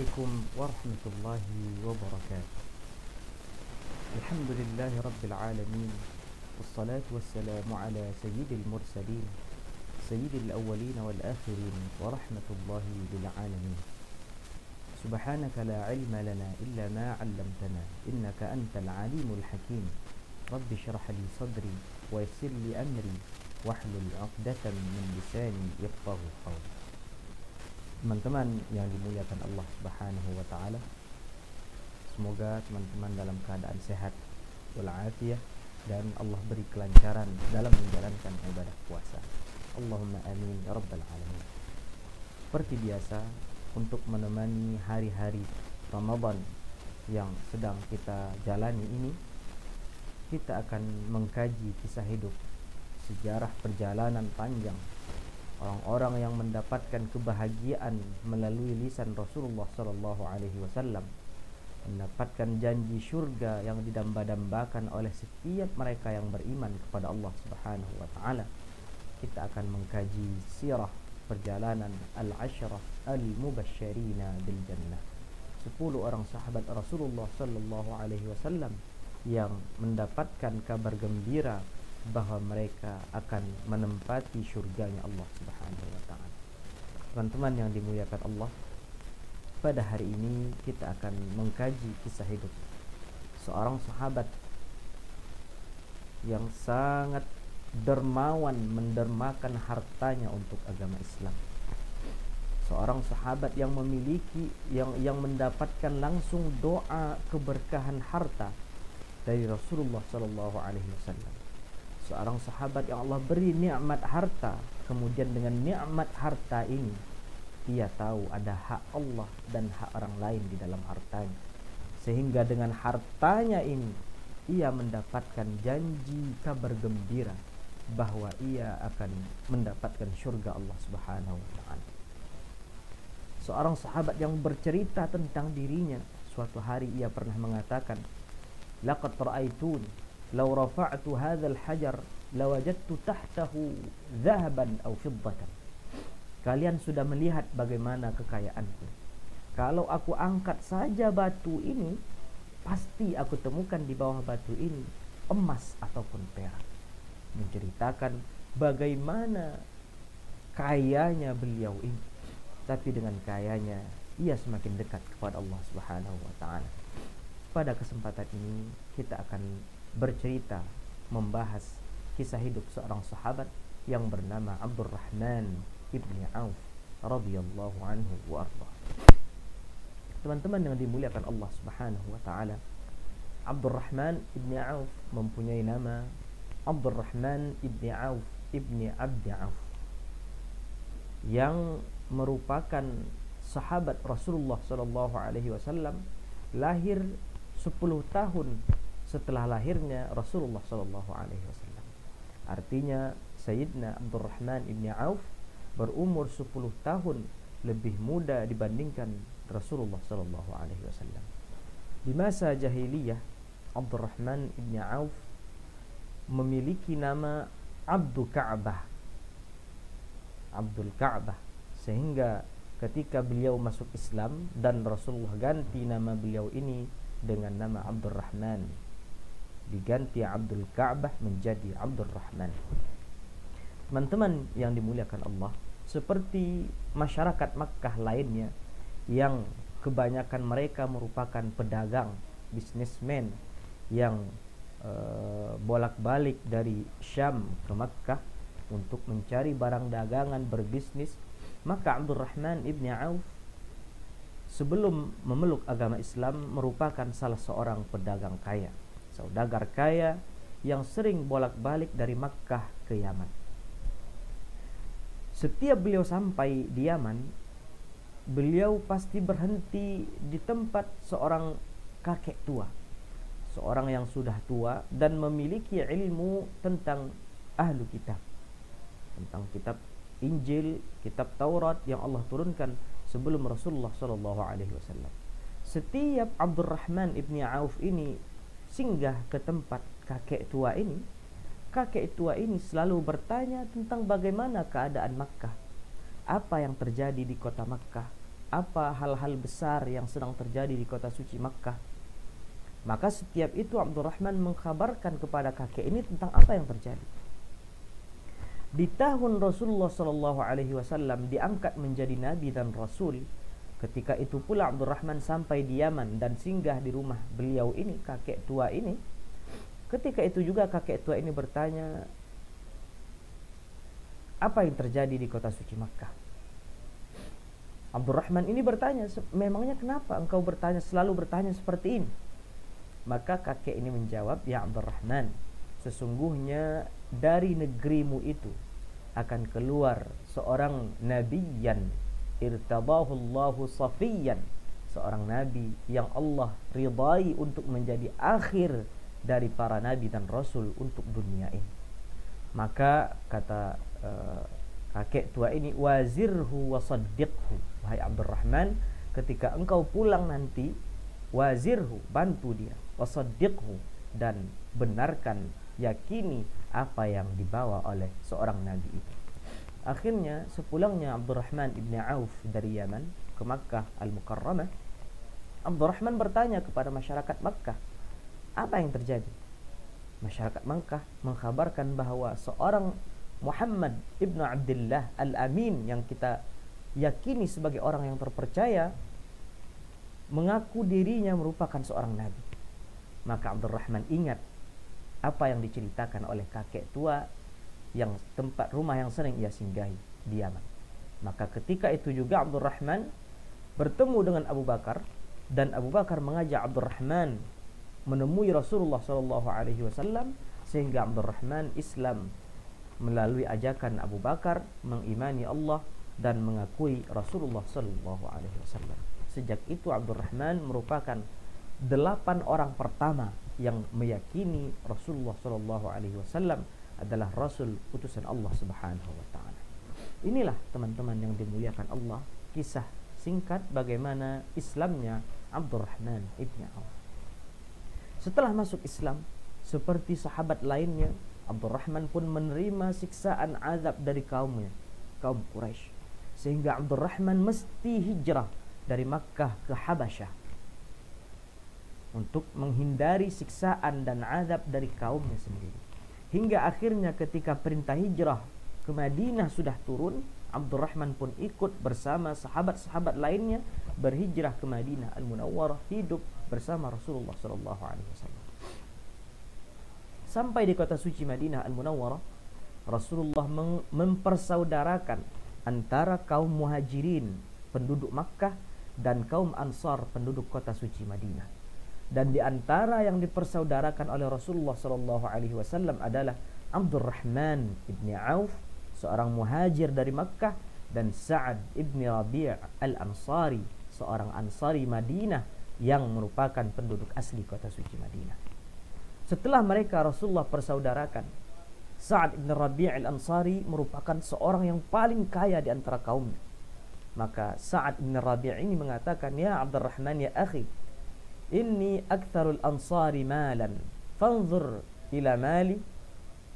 عليكم ورحمة الله وبركاته. الحمد لله رب العالمين، والصلاة والسلام على سيد المرسلين سيد الأولين والآخرين ورحمة الله للعالمين. سبحانك لا علم لنا إلا ما علمتنا إنك أنت العليم الحكيم. رب اشرح لي صدري ويسر لي أمري واحلل عقدة من لساني يفقهوا قولي. Teman-teman yang dimuliakan Allah Subhanahu wa taala, semoga teman-teman dalam keadaan sehat walafiat dan Allah beri kelancaran dalam menjalankan ibadah puasa. Allahumma amin ya rabbal alamin. Seperti biasa, untuk menemani hari-hari Ramadan yang sedang kita jalani ini, kita akan mengkaji kisah hidup, sejarah perjalanan panjang orang-orang yang mendapatkan kebahagiaan melalui lisan Rasulullah sallallahu alaihi wasallam, mendapatkan janji surga yang didamba-dambakan oleh setiap mereka yang beriman kepada Allah Subhanahu wa taala. Kita akan mengkaji sirah perjalanan al-asyrah al-mubasysyirina bil jannah, 10 orang sahabat Rasulullah sallallahu alaihi wasallam yang mendapatkan kabar gembira bahwa mereka akan menempati surganya Allah Subhanahu wa taala. Teman-teman yang dimuliakan Allah, pada hari ini kita akan mengkaji kisah hidup seorang sahabat yang sangat dermawan mendermakan hartanya untuk agama Islam. Seorang sahabat yang memiliki yang mendapatkan langsung doa keberkahan harta dari Rasulullah sallallahu alaihi wasallam. Seorang sahabat yang Allah beri nikmat harta, kemudian dengan nikmat harta ini ia tahu ada hak Allah dan hak orang lain di dalam hartanya, sehingga dengan hartanya ini ia mendapatkan janji kabar gembira bahwa ia akan mendapatkan surga Allah Subhanahu wa taala. Seorang sahabat yang bercerita tentang dirinya, suatu hari ia pernah mengatakan, laqad ra'aituni law rafa'tu hadzal hajar lawajadtu tahtahu dhahaban aw fiddatan. Kalian sudah melihat bagaimana kekayaanku. Kalau aku angkat saja batu ini, pasti aku temukan di bawah batu ini emas ataupun perak. Menceritakan bagaimana kayanya beliau ini, tapi dengan kayanya ia semakin dekat kepada Allah Subhanahu wa taala. Pada kesempatan ini kita akan bercerita membahas kisah hidup seorang sahabat yang bernama Abdurrahman ibni Auf radhiyallahu anhu wa arda. Teman-teman yang dimuliakan Allah Subhanahu wa taala, Abdurrahman ibni Auf mempunyai nama Abdurrahman ibni Auf ibni Abdi Auf, yang merupakan sahabat Rasulullah sallallahu alaihi wasallam, lahir 10 tahun setelah lahirnya Rasulullah sallallahu alaihi wasallam. Artinya Sayyidina Abdurrahman ibni Auf berumur 10 tahun lebih muda dibandingkan Rasulullah sallallahu alaihi wasallam. Di masa jahiliyah, Abdurrahman ibni Auf memiliki nama Abdul Ka'bah, Abdul Ka'bah, sehingga ketika beliau masuk Islam dan Rasulullah ganti nama beliau ini dengan nama Abdurrahman, diganti Abdul Ka'bah menjadi Abdurrahman. Teman-teman yang dimuliakan Allah, seperti masyarakat Makkah lainnya yang kebanyakan mereka merupakan pedagang, bisnismen yang bolak-balik dari Syam ke Makkah untuk mencari barang dagangan, berbisnis, maka Abdurrahman ibni Auf sebelum memeluk agama Islam merupakan salah seorang pedagang kaya, saudagar kaya yang sering bolak-balik dari Makkah ke Yaman. Setiap beliau sampai di Yaman, beliau pasti berhenti di tempat seorang kakek tua, seorang yang sudah tua dan memiliki ilmu tentang ahlu kitab, tentang kitab Injil, kitab Taurat yang Allah turunkan sebelum Rasulullah sallallahu alaihi wasallam. Setiap Abdurrahman ibni Auf ini singgah ke tempat kakek tua ini, kakek tua ini selalu bertanya tentang bagaimana keadaan Makkah, apa yang terjadi di kota Makkah, apa hal-hal besar yang sedang terjadi di kota suci Makkah. Maka setiap itu Abdurrahman mengkabarkan kepada kakek ini tentang apa yang terjadi. Di tahun Rasulullah SAW diangkat menjadi nabi dan rasul, ketika itu pula Abdurrahman sampai di Yaman dan singgah di rumah beliau ini, kakek tua ini. Ketika itu juga kakek tua ini bertanya, apa yang terjadi di kota suci Makkah? Abdurrahman ini bertanya, memangnya kenapa engkau selalu bertanya seperti ini? Maka kakek ini menjawab, ya Abdurrahman, sesungguhnya dari negerimu itu akan keluar seorang nabiyan irtadahu Allahu safiyan, seorang nabi yang Allah ridai untuk menjadi akhir dari para nabi dan rasul untuk dunia ini. Maka kata kakek tua ini, wazirhu wasaddiqhu, wahai Abdurrahman, ketika engkau pulang nanti, wazirhu, bantu dia, wasaddiqhu, dan benarkan, yakini apa yang dibawa oleh seorang nabi itu. Akhirnya sepulangnya Abdurrahman ibn Auf dari Yaman ke Makkah Al-Mukarramah, Abdurrahman bertanya kepada masyarakat Makkah, apa yang terjadi? Masyarakat Makkah mengkabarkan bahwa seorang Muhammad ibn Abdullah Al-Amin, yang kita yakini sebagai orang yang terpercaya, mengaku dirinya merupakan seorang nabi. Maka Abdurrahman ingat apa yang diceritakan oleh kakek tua yang tempat rumah yang sering ia singgahi di Yaman. Maka ketika itu juga Abdurrahman bertemu dengan Abu Bakar, dan Abu Bakar mengajak Abdurrahman menemui Rasulullah SAW, sehingga Abdurrahman Islam melalui ajakan Abu Bakar, mengimani Allah dan mengakui Rasulullah SAW. Sejak itu Abdurrahman merupakan 8 orang pertama yang meyakini Rasulullah SAW adalah Rasul utusan Allah Subhanahu wa Ta'ala. Inilah teman-teman yang dimuliakan Allah, kisah singkat bagaimana Islamnya Abdurrahman ibn Auf. Setelah masuk Islam, seperti sahabat lainnya, Abdurrahman pun menerima siksaan azab dari kaumnya, kaum Quraisy, sehingga Abdurrahman mesti hijrah dari Makkah ke Habasyah untuk menghindari siksaan dan azab dari kaumnya sendiri. Hingga akhirnya ketika perintah hijrah ke Madinah sudah turun, Abdurrahman pun ikut bersama sahabat-sahabat lainnya berhijrah ke Madinah Al-Munawwarah, hidup bersama Rasulullah SAW. Sampai di kota suci Madinah Al-Munawwarah, Rasulullah mempersaudarakan antara kaum Muhajirin penduduk Makkah dan kaum Ansar penduduk kota suci Madinah. Dan di antara yang dipersaudarakan oleh Rasulullah SAW adalah Abdurrahman ibn Auf, seorang muhajir dari Makkah, dan Sa'ad ibn Rabi' al-Ansari, seorang Ansari Madinah yang merupakan penduduk asli kota suci Madinah. Setelah mereka Rasulullah persaudarakan, Sa'ad ibn Rabi' al-Ansari merupakan seorang yang paling kaya di antara kaumnya. Maka Sa'ad ibn Rabi' ini mengatakan, ya Abdurrahman ya akhi, inni aktsarul ansari malan, fanzur ila mali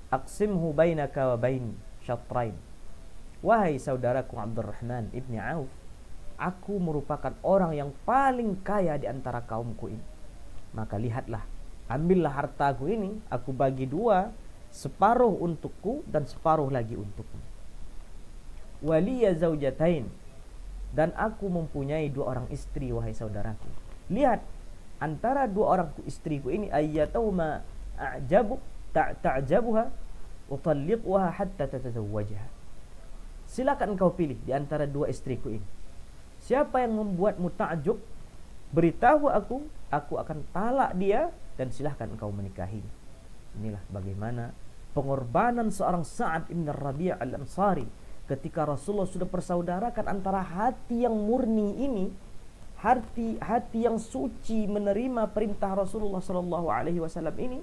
aqsimhu bainaka wa baini syatrain. Wahai saudaraku Abdurrahman ibn Auf, aku merupakan orang yang paling kaya di antara kaumku ini. Maka lihatlah, ambillah hartaku ini, aku bagi 2, separuh untukku dan separuh lagi untukmu. Waliya zaujatain, dan aku mempunyai 2 orang istri, wahai saudaraku. Lihat, antara 2 orang istriku ini, ayyatahuma a'jabu ta'jabuha utalliquha hatta tatazawwajaha. Silakan engkau pilih di antara 2 istriku ini. Siapa yang membuatmu ta'jub, beritahu aku akan talak dia, dan silahkan engkau menikahinya. Inilah bagaimana pengorbanan seorang Sa'ad ibn Rabi' al-Ansari ketika Rasulullah sudah persaudarakan antara hati yang murni ini, hati yang suci menerima perintah Rasulullah SAW ini,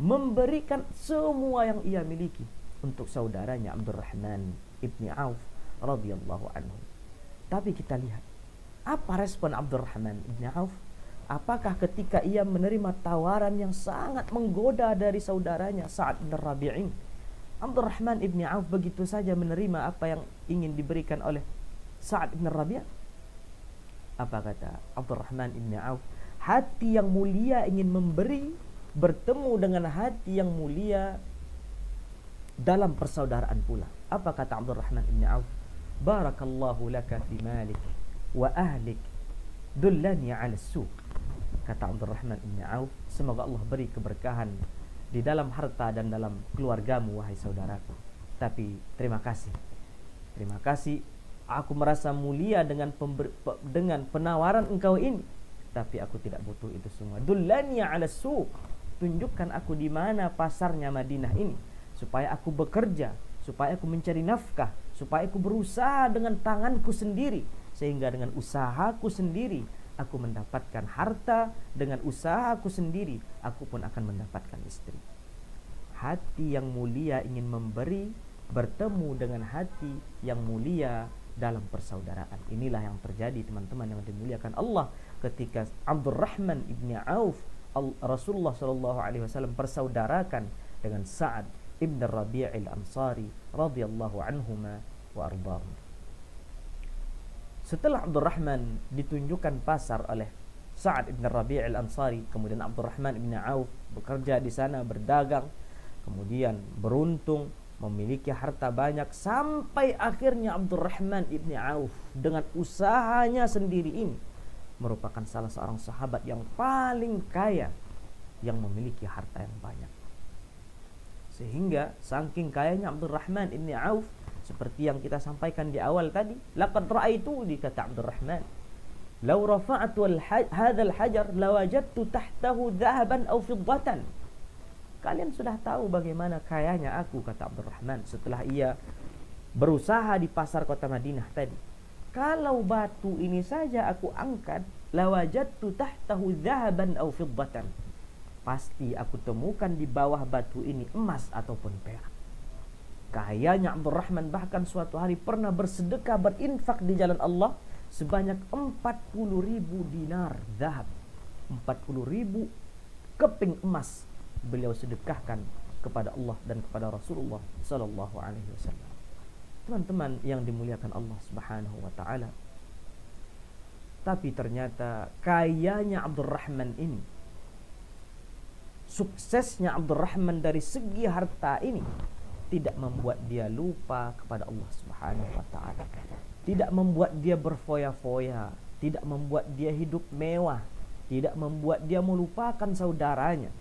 memberikan semua yang ia miliki untuk saudaranya Abdurrahman ibn Auf radhiyallahu anhu. Tapi kita lihat apa respon Abdurrahman ibn Auf. Apakah ketika ia menerima tawaran yang sangat menggoda dari saudaranya Sa'ad bin Rabi'in, Abdurrahman ibn Auf begitu saja menerima apa yang ingin diberikan oleh Sa'ad bin Rabi'? Apa kata Abdurrahman ibn Auf? Hati yang mulia ingin memberi bertemu dengan hati yang mulia dalam persaudaraan pula. Apa kata Abdurrahman ibn Auf? Barakallahu laka fi malik wa ahlik dullani ala suq. Kata Abdurrahman ibn Auf, semoga Allah beri keberkahan di dalam harta dan dalam keluargamu wahai saudaraku. Tapi terima kasih. Terima kasih, aku merasa mulia dengan penawaran engkau ini, tapi aku tidak butuh itu semua. Dullani ala suq, tunjukkan aku di mana pasarnya Madinah ini, supaya aku bekerja, supaya aku mencari nafkah, supaya aku berusaha dengan tanganku sendiri, sehingga dengan usahaku sendiri aku mendapatkan harta, dengan usahaku sendiri aku pun akan mendapatkan istri. Hati yang mulia ingin memberi bertemu dengan hati yang mulia dalam persaudaraan. Inilah yang terjadi teman-teman yang dimuliakan Allah ketika Abdurrahman ibn Auf Rasulullah SAW persaudarakan dengan Sa'ad ibn Rabi' al-Ansari radhiyallahu anhuma wa ardahum. Setelah Abdurrahman ditunjukkan pasar oleh Sa'ad ibn Rabi' al-Ansari, kemudian Abdurrahman ibn Auf bekerja di sana, berdagang, kemudian beruntung, memiliki harta banyak, sampai akhirnya Abdurrahman ibn Auf dengan usahanya sendiri ini merupakan salah seorang sahabat yang paling kaya yang memiliki harta yang banyak. Sehingga saking kayanya Abdurrahman ibn Auf, seperti yang kita sampaikan di awal tadi, laqad ra'aitu, kata Abdurrahman, law rafa'tu hadzal hajar lawajadtu tahtahu dhahaban aw fiddatan. Kalian sudah tahu bagaimana kayanya aku, kata Abdurrahman, setelah ia berusaha di pasar kota Madinah tadi. Kalau batu ini saja aku angkat, lawajadtu tahtahu dhahaban aw fiddatan, pasti aku temukan di bawah batu ini emas ataupun perak. Kayanya Abdurrahman bahkan suatu hari pernah bersedekah, berinfak di jalan Allah sebanyak 40.000 dinar zahab, 40.000 keping emas beliau sedekahkan kepada Allah dan kepada Rasulullah sallallahu alaihi wasallam. Teman-teman yang dimuliakan Allah Subhanahu wa taala. Tapi ternyata kayanya Abdurrahman ini, suksesnya Abdurrahman dari segi harta ini tidak membuat dia lupa kepada Allah Subhanahu wa taala. Tidak membuat dia berfoya-foya, tidak membuat dia hidup mewah, tidak membuat dia melupakan saudaranya.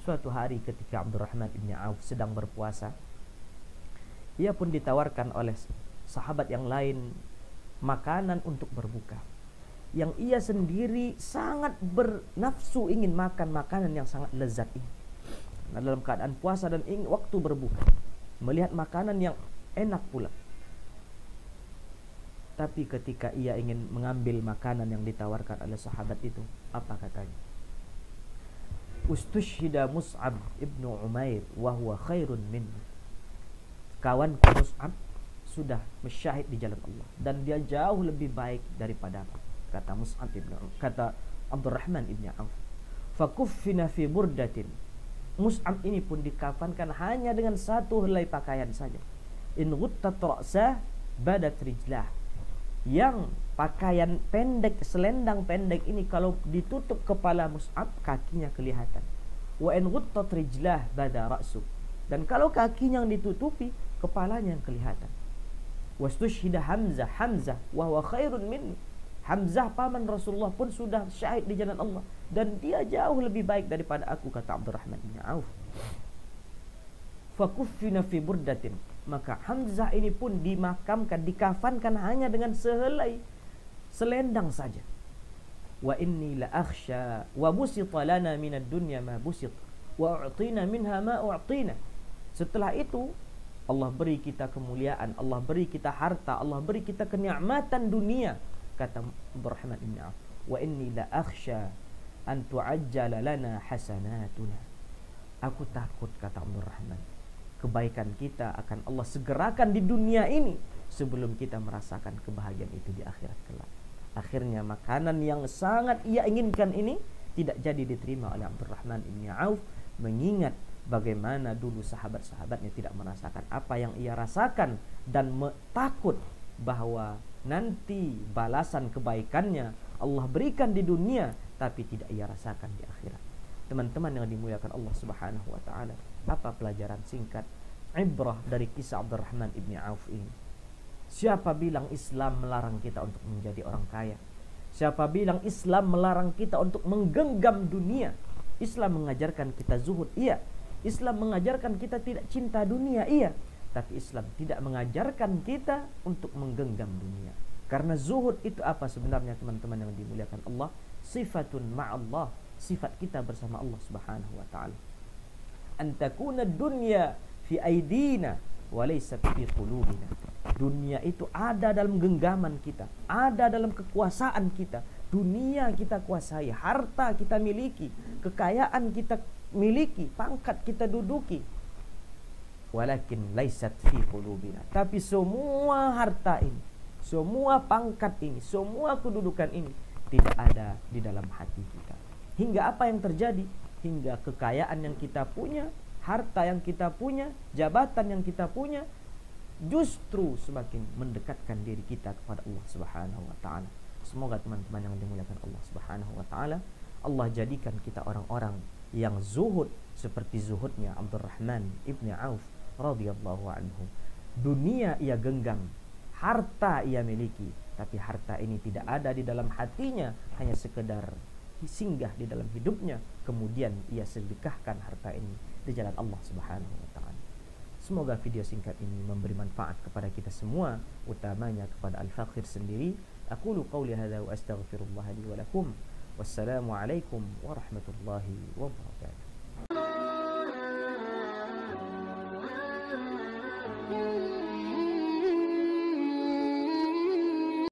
Suatu hari ketika Abdurrahman ibn Auf sedang berpuasa, ia pun ditawarkan oleh sahabat yang lain makanan untuk berbuka, yang ia sendiri sangat bernafsu ingin makan makanan yang sangat lezat ini. Nah, dalam keadaan puasa dan ingin waktu berbuka, melihat makanan yang enak pula. Tapi ketika ia ingin mengambil makanan yang ditawarkan oleh sahabat itu, apa katanya? Ustushhida Mus'ab ibnu Umair wa huwa khairun min. Kawanku Mus'ab sudah mensyahid di jalan Allah dan dia jauh lebih baik daripada aku, kata Mus'ab ibnu, kata Abdurrahman ibn Auf. Fakuffina fi burdatin. Mus'ab ini pun dikafankan hanya dengan satu helai pakaian saja. In ghuttat ra'sah badat rijlah. Yang pakaian pendek, selendang pendek ini kalau ditutup kepala Mus'ab, kakinya kelihatan. Wa in ghuttat rijlah bada ra'su. Dan kalau kakinya yang ditutupi, kepalanya yang kelihatan. Wastushhida Hamzah, Hamzah wa huwa khairun minni. Hamzah paman Rasulullah pun sudah syahid di jalan Allah dan dia jauh lebih baik daripada aku, kata Abdurrahman bin Auf. Fakuffina fi burdatin. Maka Hamzah ini pun dimakamkan, dikafankan hanya dengan sehelai selendang saja. Wa inni la akhsha wa busita lana minad dunya ma busit wa u'tina minha ma u'tina. Setelah itu Allah beri kita kemuliaan, Allah beri kita harta, Allah beri kita kenikmatan dunia, kata Abdurrahman bin Auf. Wa inni la akhsha an tu'ajjala lana hasanatuna. Aku takut, kata Abdurrahman, kebaikan kita akan Allah segerakan di dunia ini sebelum kita merasakan kebahagiaan itu di akhirat kelak. Akhirnya makanan yang sangat ia inginkan ini tidak jadi diterima oleh Abdurrahman bin Auf, mengingat bagaimana dulu sahabat-sahabatnya tidak merasakan apa yang ia rasakan dan takut bahwa nanti balasan kebaikannya Allah berikan di dunia tapi tidak ia rasakan di akhirat. Teman-teman yang dimuliakan Allah Subhanahu wa taala, apa pelajaran singkat ibrah dari kisah Abdurrahman ibni Auf ini? Siapa bilang Islam melarang kita untuk menjadi orang kaya? Siapa bilang Islam melarang kita untuk menggenggam dunia? Islam mengajarkan kita zuhud, iya. Islam mengajarkan kita tidak cinta dunia, iya. Tapi Islam tidak mengajarkan kita untuk menggenggam dunia. Karena zuhud itu apa sebenarnya teman-teman yang dimuliakan Allah? Sifatun ma'allah, sifat kita bersama Allah Subhanahu wa taala. An takuna dunya fi aidina wa laysat fi qulubina. Dunia itu ada dalam genggaman kita, ada dalam kekuasaan kita. Dunia kita kuasai, harta kita miliki, kekayaan kita miliki, pangkat kita duduki. Walakin laysat fi qulubina. Tapi semua harta ini, semua pangkat ini, semua kedudukan ini tidak ada di dalam hati kita. Hingga apa yang terjadi? Hingga kekayaan yang kita punya, harta yang kita punya, jabatan yang kita punya, justru semakin mendekatkan diri kita kepada Allah Subhanahu wa taala. Semoga teman-teman yang dimuliakan Allah Subhanahu wa taala, Allah jadikan kita orang-orang yang zuhud seperti zuhudnya Abdurrahman ibni Auf radhiyallahu anhu. Dunia ia genggam, harta ia miliki, tapi harta ini tidak ada di dalam hatinya, hanya sekedar singgah di dalam hidupnya, kemudian ia sedekahkan harta ini di jalan Allah Subhanahu wa taala. Semoga video singkat ini memberi manfaat kepada kita semua, utamanya kepada Al-Faqir sendiri. Aqulu qawli hadza wa astaghfirullah li wa lakum. Wassalamu alaikum warahmatullahi wabarakatuh.